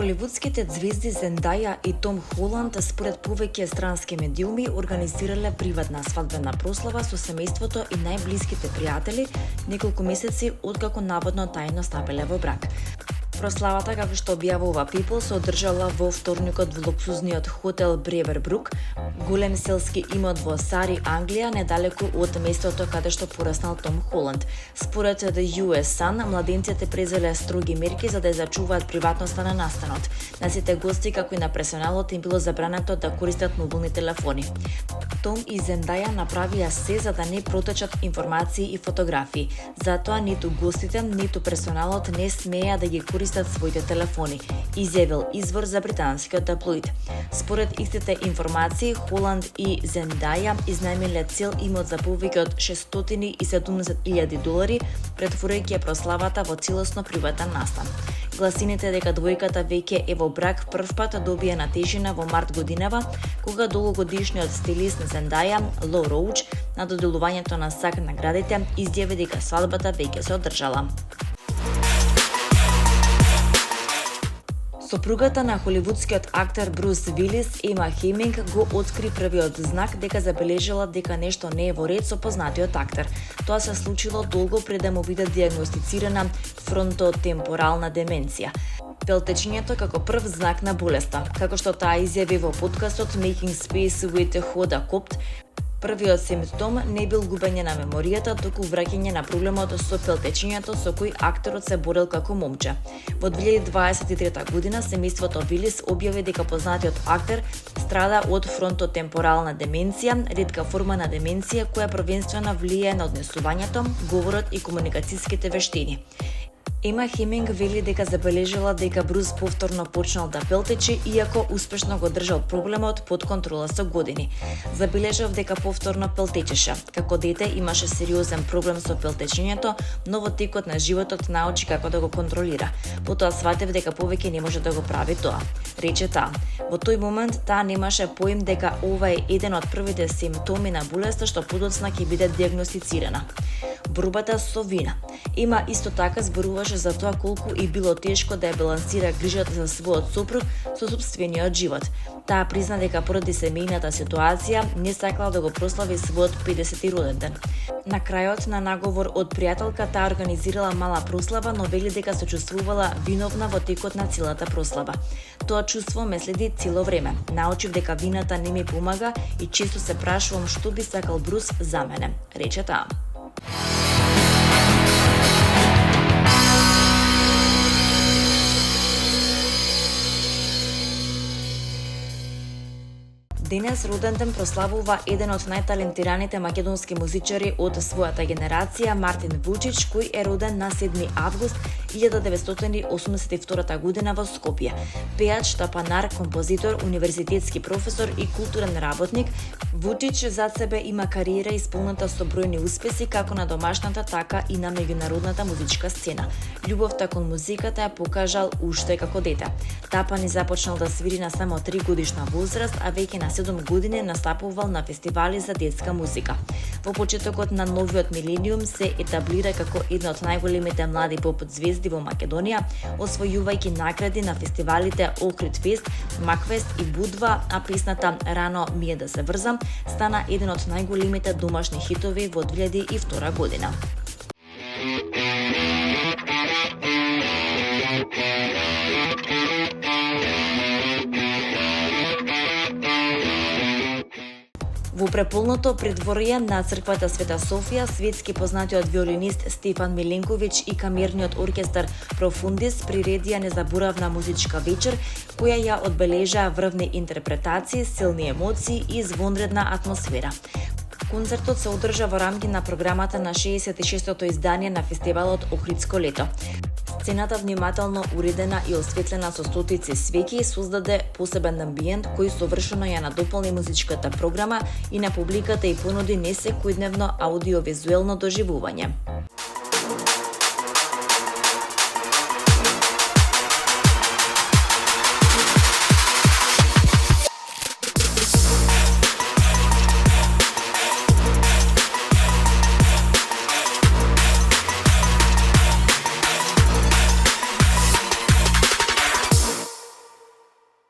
Холивудските ѕвезди Зендаја и Том Холанд според повеќе странски медиуми организирале приватна свадбена прослава со семејството и најблиските пријатели неколку месеци откако наводно тајно стапиле во брак. Прославата, како што објавува People, се одржала во вторникот во луксузниот хотел Бревербрук, голем селски имот во Сари, Англија, недалеку од местото каде што пораснал Том Холанд. Според The US Sun, младенците презеле строги мерки за да ја зачуваат приватноста на настанот. На сите гости, како и на персоналот, им било забрането да користат мобилни телефони. Том и Зендаја направија се за да не протечат информации и фотографии. Затоа ниту гостите, ниту персоналот не смеја да ги користат своите телефони, изјавил извор за британскиот таблоид. Според истите информации, Холанд и Зендаја изнајмиле цел имот за повеќе од $670,000, претворајќи прославата во целосно приватен настан. Гласините дека двојката веќе е во брак првпат добија на тежина во март годинава, кога долгогодишниот стилист на Зендаја, Ло Роуч, на доделувањето на САК наградите, изјави дека свадбата веќе се одржала. Сопругата на холивудскиот актер Брус Вилис, Ема Хеминг, го откри првиот знак дека забележала дека нешто не е во ред со познатиот актер. Тоа се случило долго пред да му биде диагностицирана фронтотемпорална деменција. Пелтечењето како прв знак на болеста, како што таа изјави во подкастот Making Space with Hoda Kotb. Првиот симптом не бил губење на меморијата, туку враќање на проблемот со пелтечењето со кој актерот се борел како момче. Во 2023 година семејството Вилис објави дека познатиот актер страда од фронтотемпорална деменција, ретка форма на деменција која првенствено влијае на однесувањето, говорот и комуникацијските вештини. Ема Хеминг вели дека забележала дека Брус повторно почнал да пелтечи, иако успешно го држал проблемот под контрола со години. Забележав дека повторно пелтечеше. Како дете имаше сериозен проблем со пелтечењето, но во текот на животот научи како да го контролира. Потоа сватев дека повеќе не може да го прави тоа, рече таа. Во тој момент таа немаше поим дека ова е еден од првите симптоми на болеста што подоцна ќе биде диагностицирана. Борбата со вина. Ема исто така зборуваше за тоа колку и било тешко да ја балансира грижата за својот сопруг со сопствениот живот. Таа призна дека поради семејната ситуација не сакала да го прослави својот 50-ти роден ден. На крајот на наговор од пријателка таа организирала мала прослава, но вели дека се чувствувала виновна во текот на целата прослава. Тоа чувство ме следи цело време. Научив дека вината не ми помага и често се прашувам што би сакал Брус за мене, рече таа. Денес роден ден прославува еден од најталентираните македонски музичари од својата генерација, Мартин Вучич, кој е роден на 7 август 1982 година во Скопје. Пејач, тапанар, композитор, универзитетски професор и културен работник, Вучич зад себе има кариера исполнета со бројни успеси како на домашната, така и на меѓународната музичка сцена. Љубовта кон музиката ја покажал уште како дете. Тапани започнал да свири на само 3 годишна возраст, а веќе на 7 години настапувал на фестивали за детска музика. Во почетокот на новиот милениум се етаблира како една од најголемите млади поп звезди во Македонија, освојувајќи награди на фестивалите Охрид Фест, Макфест и Будва, а песната Рано ми е да се врзам стана еден од најголемите домашни хитови во 2002 година. Во преполното придворје на црквата Света Софија, светски познатиот виолинист Стефан Миленковиќ и камерниот оркестар Профундис приредија незаборавна музичка вечер, која ја одбележаа врвни интерпретации, силни емоции и извонредна атмосфера. Концертот се одржа во рамки на програмата на 66-то издание на фестивалот Охридско лето. Сцената, внимателно уредена и осветлена со стотици свеќи, создаде посебен амбиент кој совршено ја надополни музичката програма и на публиката и понуди несекојдневно аудиовизуелно доживување.